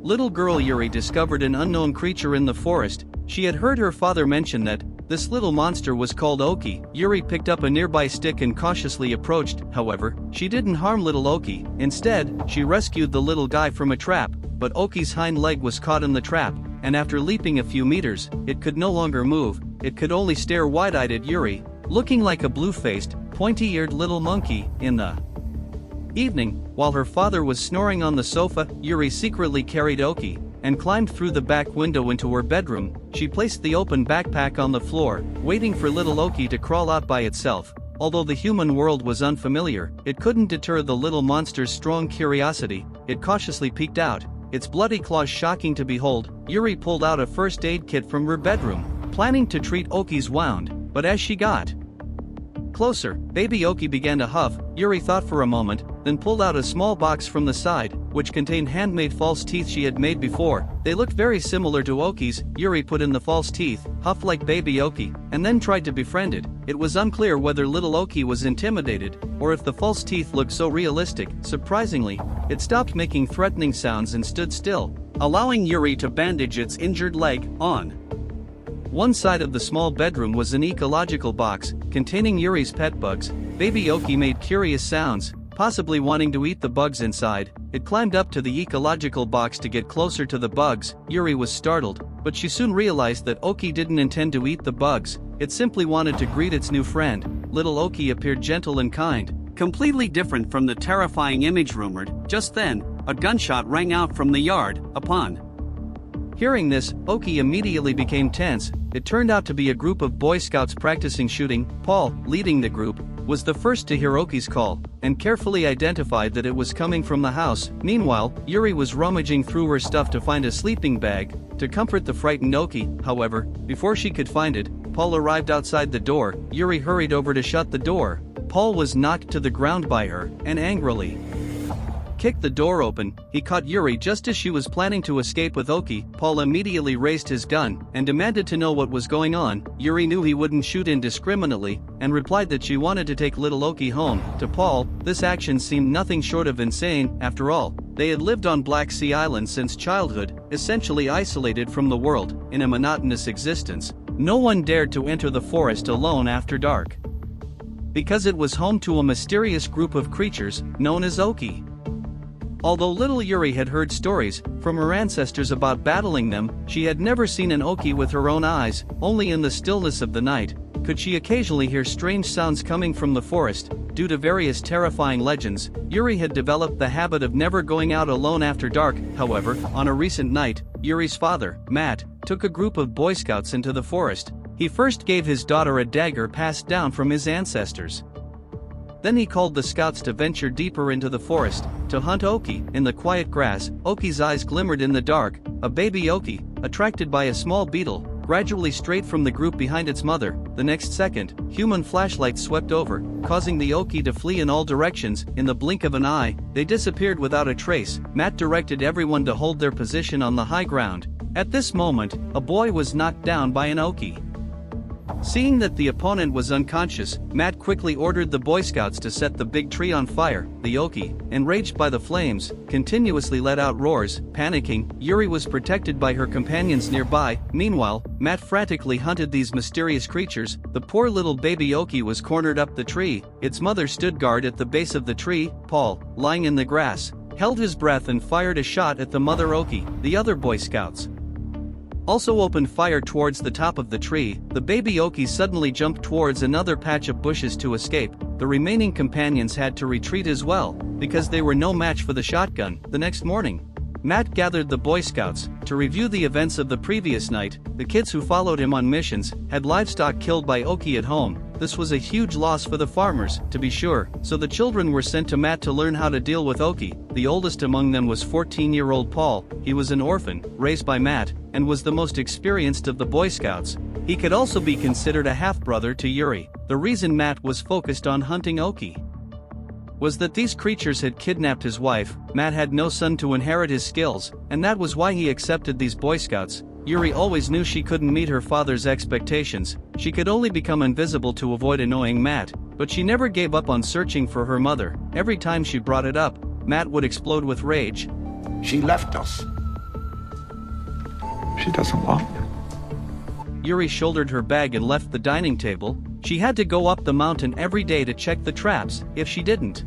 little girl Yuri discovered an unknown creature in the forest. She had heard her father mention that this little monster was called Orcy. Yuri picked up a nearby stick and cautiously approached. However, she didn't harm little Orcy. Instead, she rescued the little guy from a trap, but Orcy's hind leg was caught in the trap, and after leaping a few meters, it could no longer move. It could only stare wide-eyed at Yuri, looking like a blue-faced, pointy-eared little monkey. In the evening, while her father was snoring on the sofa, Yuri secretly carried Orcy and climbed through the back window into her bedroom. She placed the open backpack on the floor, waiting for little Orcy to crawl out by itself. Although the human world was unfamiliar, it couldn't deter the little monster's strong curiosity. It cautiously peeked out, its bloody claws shocking to behold. Yuri pulled out a first aid kit from her bedroom, planning to treat Orcy's wound, but as she got closer, baby Orcy began to huff. Yuri thought for a moment, then pulled out a small box from the side, which contained handmade false teeth she had made before. They looked very similar to Orcy's. Yuri put in the false teeth, huffed like baby Orcy, and then tried to befriend it. It was unclear whether little Orcy was intimidated, or if the false teeth looked so realistic. Surprisingly, it stopped making threatening sounds and stood still, allowing Yuri to bandage its injured leg. On one side of the small bedroom was an ecological box, containing Yuri's pet bugs. Baby Orcy made curious sounds, possibly wanting to eat the bugs inside. It climbed up to the ecological box to get closer to the bugs. Yuri was startled, but she soon realized that Orcy didn't intend to eat the bugs. It simply wanted to greet its new friend. Little Orcy appeared gentle and kind, completely different from the terrifying image rumored. Just then, a gunshot rang out from the yard. Upon hearing this, Orcy immediately became tense. It turned out to be a group of Boy Scouts practicing shooting. Paul, leading the group, was the first to hear Orcy's call, and carefully identified that it was coming from the house. Meanwhile, Yuri was rummaging through her stuff to find a sleeping bag to comfort the frightened Orcy. However, before she could find it, Paul arrived outside the door. Yuri hurried over to shut the door. Paul was knocked to the ground by her, and angrily kicked the door open. He caught Yuri just as she was planning to escape with Orcy. Paul immediately raised his gun and demanded to know what was going on. Yuri knew he wouldn't shoot indiscriminately, and replied that she wanted to take little Orcy home. To Paul, this action seemed nothing short of insane. After all, they had lived on Black Sea Island since childhood, essentially isolated from the world, in a monotonous existence. No one dared to enter the forest alone after dark, because it was home to a mysterious group of creatures known as Orcy. Although little Yuri had heard stories from her ancestors about battling them, she had never seen an Orcy with her own eyes. Only in the stillness of the night could she occasionally hear strange sounds coming from the forest. Due to various terrifying legends, Yuri had developed the habit of never going out alone after dark. However, on a recent night, Yuri's father, Matt, took a group of Boy Scouts into the forest. He first gave his daughter a dagger passed down from his ancestors. Then he called the scouts to venture deeper into the forest, to hunt Orcy. In the quiet grass, Orcy's eyes glimmered in the dark. A baby Orcy, attracted by a small beetle, gradually strayed from the group behind its mother. The next second, human flashlights swept over, causing the Orcy to flee in all directions. In the blink of an eye, they disappeared without a trace. Matt directed everyone to hold their position on the high ground. At this moment, a boy was knocked down by an Orcy. Seeing that the opponent was unconscious, Matt quickly ordered the Boy Scouts to set the big tree on fire. The Orcy, enraged by the flames, continuously let out roars. Panicking, Yuri was protected by her companions nearby. Meanwhile, Matt frantically hunted these mysterious creatures. The poor little baby Orcy was cornered up the tree. Its mother stood guard at the base of the tree. Paul, lying in the grass, held his breath and fired a shot at the mother Orcy. The other Boy Scouts also opened fire towards the top of the tree. The baby Orcy suddenly jumped towards another patch of bushes to escape. The remaining companions had to retreat as well, because they were no match for the shotgun. The next morning, Matt gathered the Boy Scouts to review the events of the previous night. The kids who followed him on missions had livestock killed by Orcy at home. This was a huge loss for the farmers, to be sure, so the children were sent to Matt to learn how to deal with Orcy. The oldest among them was 14-year-old Paul. He was an orphan, raised by Matt, and was the most experienced of the Boy Scouts. He could also be considered a half-brother to Yuri. The reason Matt was focused on hunting Orcy was that these creatures had kidnapped his wife. Matt had no son to inherit his skills, and that was why he accepted these Boy Scouts. Yuri always knew she couldn't meet her father's expectations. She could only become invisible to avoid annoying Matt, but she never gave up on searching for her mother. Every time she brought it up, Matt would explode with rage. She left us. She doesn't love you. Yuri shouldered her bag and left the dining table. She had to go up the mountain every day to check the traps. If she didn't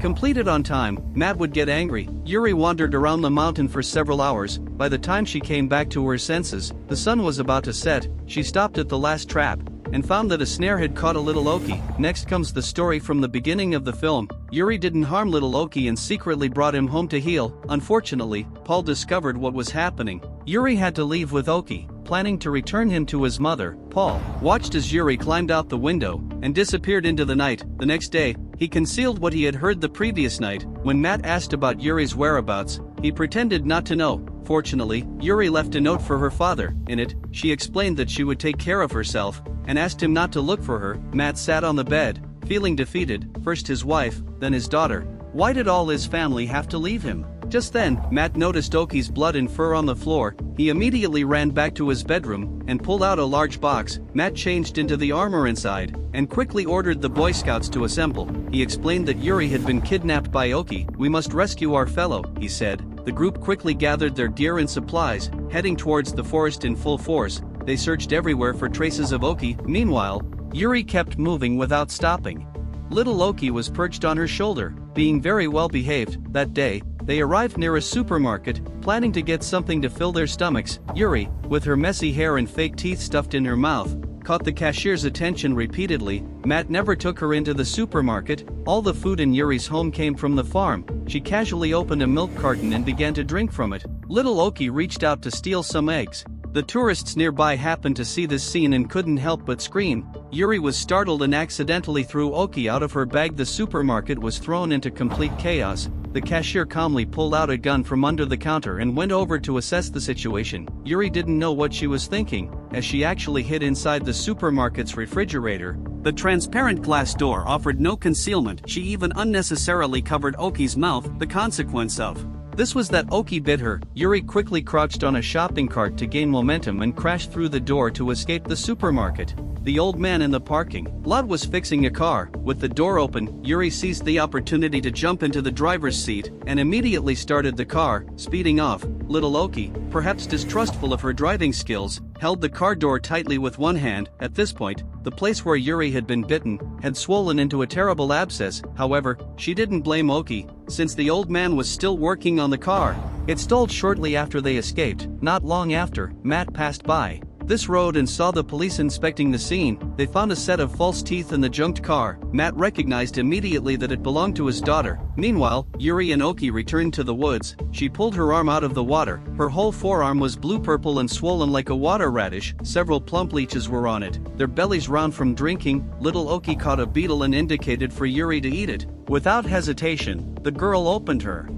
complete it on time, Matt would get angry. Yuri wandered around the mountain for several hours. By the time she came back to her senses, the sun was about to set. She stopped at the last trap and found that a snare had caught a little Oki. Next comes the story from the beginning of the film. Yuri didn't harm little Oki and secretly brought him home to heal. Unfortunately, Paul discovered what was happening. Yuri had to leave with Oki, planning to return him to his mother. Paul watched as Yuri climbed out the window and disappeared into the night. The next day, he concealed what he had heard the previous night. When Matt asked about Yuri's whereabouts, he pretended not to know. Fortunately, Yuri left a note for her father. In it, she explained that she would take care of herself and asked him not to look for her. Matt sat on the bed, feeling defeated, first his wife, then his daughter. Why did all his family have to leave him? Just then, Matt noticed Oki's blood and fur on the floor. He immediately ran back to his bedroom and pulled out a large box. Matt changed into the armor inside and quickly ordered the Boy Scouts to assemble. He explained that Yuri had been kidnapped by Oki. "We must rescue our fellow," he said. The group quickly gathered their gear and supplies, heading towards the forest in full force. They searched everywhere for traces of Oki. Meanwhile, Yuri kept moving without stopping. Little Oki was perched on her shoulder, being very well behaved. That day, they arrived near a supermarket, planning to get something to fill their stomachs. Yuri, with her messy hair and fake teeth stuffed in her mouth, caught the cashier's attention repeatedly. Matt never took her into the supermarket. All the food in Yuri's home came from the farm. She casually opened a milk carton and began to drink from it. Little Oki reached out to steal some eggs. The tourists nearby happened to see this scene and couldn't help but scream. Yuri was startled and accidentally threw Oki out of her bag. The supermarket was thrown into complete chaos. The cashier calmly pulled out a gun from under the counter and went over to assess the situation. Yuri didn't know what she was thinking, as she actually hid inside the supermarket's refrigerator. The transparent glass door offered no concealment. She even unnecessarily covered Oki's mouth. The consequence of this was that Oki bit her. Yuri quickly crouched on a shopping cart to gain momentum and crashed through the door to escape the supermarket. The old man in the parking lot was fixing a car. With the door open, Yuri seized the opportunity to jump into the driver's seat and immediately started the car, speeding off. Little Oki, perhaps distrustful of her driving skills, held the car door tightly with one hand. At this point, the place where Yuri had been bitten had swollen into a terrible abscess. However, she didn't blame Oki, since the old man was still working on the car. It stalled shortly after they escaped. Not long after, Matt passed by this road and saw the police inspecting the scene. They found a set of false teeth in the junked car. Matt recognized immediately that it belonged to his daughter. Meanwhile, Yuri and Oki returned to the woods. She pulled her arm out of the water. Her whole forearm was blue-purple and swollen like a water radish. Several plump leeches were on it, their bellies round from drinking. Little Oki caught a beetle and indicated for Yuri to eat it. Without hesitation, the girl opened her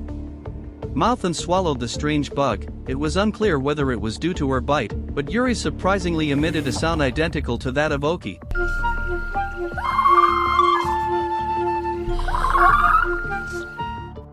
mouth and swallowed the strange bug. It was unclear whether it was due to her bite, but Yuri surprisingly emitted a sound identical to that of Oki.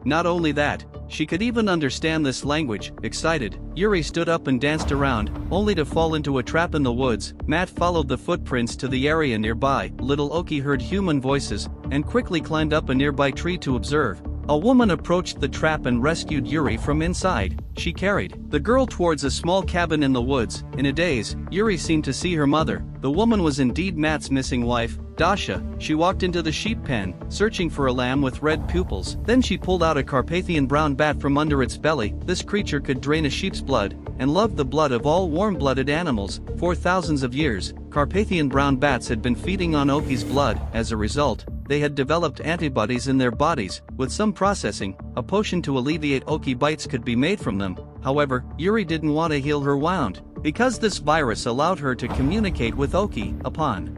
Not only that, she could even understand this language. Excited, Yuri stood up and danced around, only to fall into a trap in the woods. Matt followed the footprints to the area nearby. Little Oki heard human voices and quickly climbed up a nearby tree to observe. A woman approached the trap and rescued Yuri from inside. She carried the girl towards a small cabin in the woods. In a daze, Yuri seemed to see her mother. The woman was indeed Matt's missing wife, Dasha. She walked into the sheep pen, searching for a lamb with red pupils. Then she pulled out a Carpathian brown bat from under its belly. This creature could drain a sheep's blood and loved the blood of all warm-blooded animals. For thousands of years, Carpathian brown bats had been feeding on Oki's blood. As a result, they had developed antibodies in their bodies. With some processing, a potion to alleviate Oki bites could be made from them. However, Yuri didn't want to heal her wound, because this virus allowed her to communicate with Oki. Upon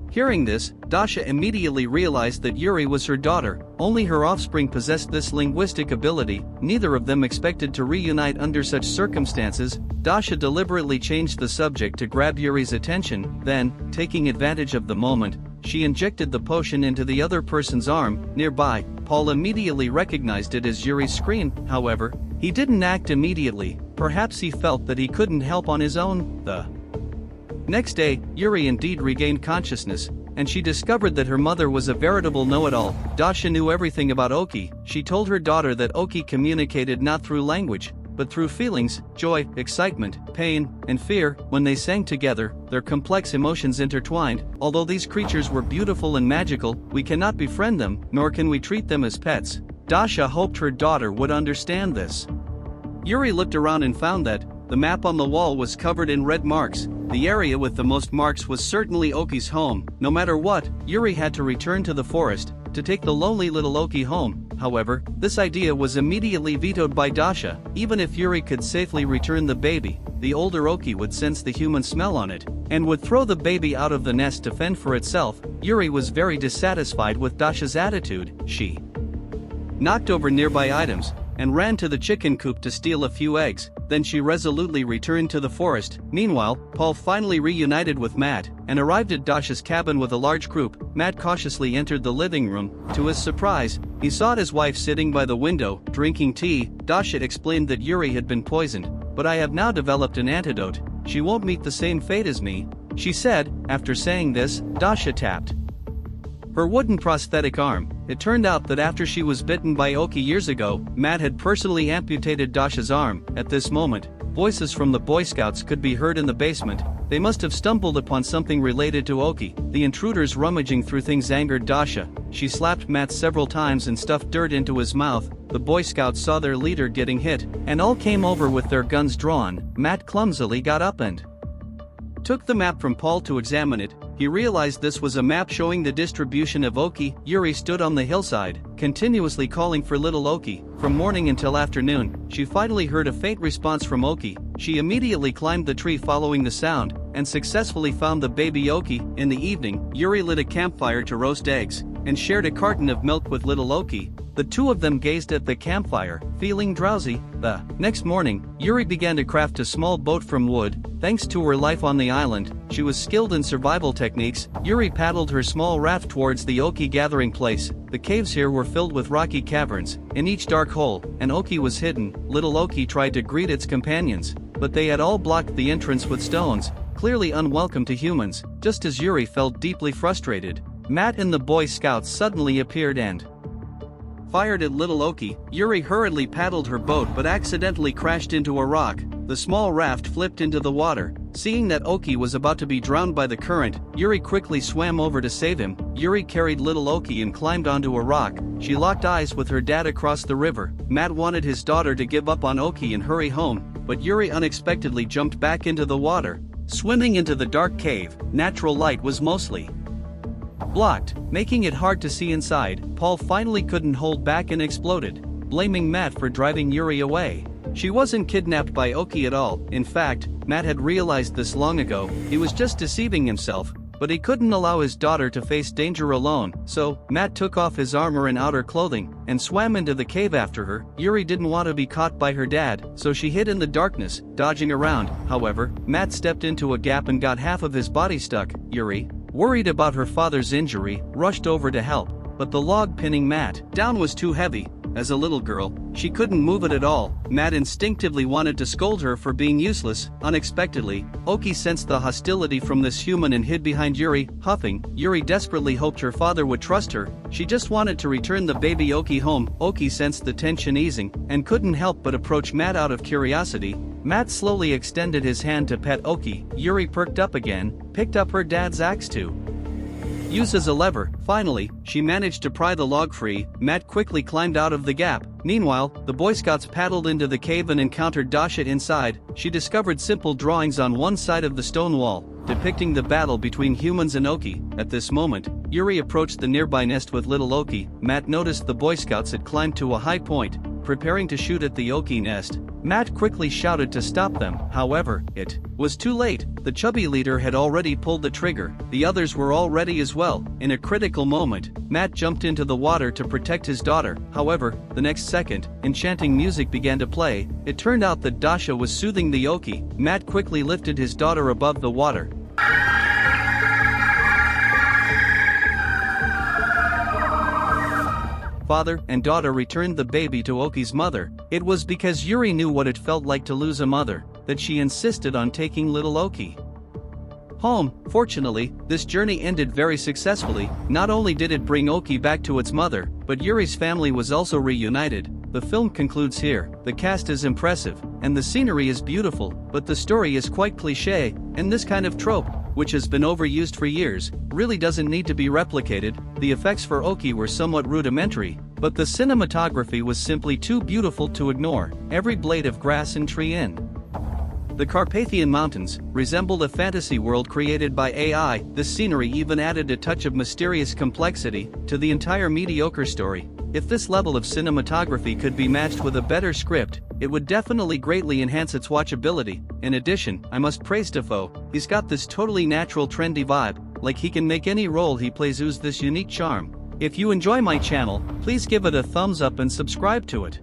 hearing this, Dasha immediately realized that Yuri was her daughter. Only her offspring possessed this linguistic ability. Neither of them expected to reunite under such circumstances. Dasha deliberately changed the subject to grab Yuri's attention. Then, taking advantage of the moment, she injected the potion into the other person's arm. Nearby, Paul immediately recognized it as Yuri's scream. However, he didn't act immediately. Perhaps he felt that he couldn't help on his own. The next day, Yuri indeed regained consciousness, and she discovered that her mother was a veritable know-it-all. Dasha knew everything about Oki. She told her daughter that Oki communicated not through language, but through feelings, joy, excitement, pain, and fear. When they sang together, their complex emotions intertwined. Although these creatures were beautiful and magical, we cannot befriend them, nor can we treat them as pets. Dasha hoped her daughter would understand this. Yuri looked around and found that the map on the wall was covered in red marks. The area with the most marks was certainly Oki's home. No matter what, Yuri had to return to the forest to take the lonely little Oki home. However, this idea was immediately vetoed by Dasha. Even if Yuri could safely return the baby, the older Oki would sense the human smell on it and would throw the baby out of the nest to fend for itself. Yuri was very dissatisfied with Dasha's attitude. She knocked over nearby items and ran to the chicken coop to steal a few eggs. Then she resolutely returned to the forest. Meanwhile, Paul finally reunited with Matt and arrived at Dasha's cabin with a large group. Matt cautiously entered the living room. To his surprise, he saw his wife sitting by the window, drinking tea. Dasha explained that Yuri had been poisoned, but I have now developed an antidote. She won't meet the same fate as me, she said. After saying this, Dasha tapped her wooden prosthetic arm. It turned out that after she was bitten by Oki years ago, Matt had personally amputated Dasha's arm. At this moment, voices from the Boy Scouts could be heard in the basement. They must have stumbled upon something related to Oki. The intruders rummaging through things angered Dasha. She slapped Matt several times and stuffed dirt into his mouth. The Boy Scouts saw their leader getting hit, and all came over with their guns drawn. Matt clumsily got up and took the map from Paul to examine it. He realized this was a map showing the distribution of Oki. Yuri stood on the hillside, continuously calling for little Oki. From morning until afternoon, she finally heard a faint response from Oki. She immediately climbed the tree following the sound, and successfully found the baby Oki. In the evening, Yuri lit a campfire to roast eggs, and shared a carton of milk with little Oki. The two of them gazed at the campfire, feeling drowsy. The next morning, Yuri began to craft a small boat from wood. Thanks to her life on the island, she was skilled in survival techniques. Yuri paddled her small raft towards the Oki gathering place. The caves here were filled with rocky caverns. In each dark hole, an Oki was hidden. Little Oki tried to greet its companions, but they had all blocked the entrance with stones, clearly unwelcome to humans. Just as Yuri felt deeply frustrated, Matt and the Boy Scouts suddenly appeared and fired at little Oki. Yuri hurriedly paddled her boat but accidentally crashed into a rock. The small raft flipped into the water. Seeing that Oki was about to be drowned by the current, Yuri quickly swam over to save him. Yuri carried little Oki and climbed onto a rock. She locked eyes with her dad across the river. Matt wanted his daughter to give up on Oki and hurry home, but Yuri unexpectedly jumped back into the water. Swimming into the dark cave, natural light was mostly blocked, making it hard to see inside. Paul finally couldn't hold back and exploded, blaming Matt for driving Yuri away. She wasn't kidnapped by Oki at all. In fact, Matt had realized this long ago. He was just deceiving himself, but he couldn't allow his daughter to face danger alone. So, Matt took off his armor and outer clothing, and swam into the cave after her. Yuri didn't want to be caught by her dad, so she hid in the darkness, dodging around. However, Matt stepped into a gap and got half of his body stuck. Yuri, worried about her father's injury, rushed over to help, but the log pinning Matt down was too heavy. As a little girl, she couldn't move it at all. Matt instinctively wanted to scold her for being useless. Unexpectedly, Oki sensed the hostility from this human and hid behind Yuri, huffing. Yuri desperately hoped her father would trust her. She just wanted to return the baby Oki home. Oki sensed the tension easing, and couldn't help but approach Matt out of curiosity. Matt slowly extended his hand to pet Oki. Yuri perked up again, picked up her dad's axe to use as a lever. Finally, she managed to pry the log free. Matt quickly climbed out of the gap. Meanwhile, the Boy Scouts paddled into the cave and encountered Dasha inside. She discovered simple drawings on one side of the stone wall, depicting the battle between humans and Oki. At this moment, Yuri approached the nearby nest with little Oki. Matt noticed the Boy Scouts had climbed to a high point, preparing to shoot at the Oki nest. Matt quickly shouted to stop them. However, it was too late. The chubby leader had already pulled the trigger. The others were all ready as well. In a critical moment, Matt jumped into the water to protect his daughter. However, the next second, enchanting music began to play. It turned out that Dasha was soothing the Oki. Matt quickly lifted his daughter above the water. Father and daughter returned the baby to Oki's mother. It was because Yuri knew what it felt like to lose a mother that she insisted on taking little Oki home. Fortunately, this journey ended very successfully. Not only did it bring Oki back to its mother, but Yuri's family was also reunited. the film concludes here. The cast is impressive, and the scenery is beautiful, but the story is quite cliché, and this kind of trope, which has been overused for years, really doesn't need to be replicated. The effects for Orcy were somewhat rudimentary, but the cinematography was simply too beautiful to ignore. Every blade of grass and tree in the Carpathian Mountains resembled a fantasy world created by AI. This scenery even added a touch of mysterious complexity to the entire mediocre story. If this level of cinematography could be matched with a better script, it would definitely greatly enhance its watchability. In addition, I must praise Defoe. He's got this totally natural trendy vibe, like he can make any role he plays ooze this unique charm. If you enjoy my channel, please give it a thumbs up and subscribe to it.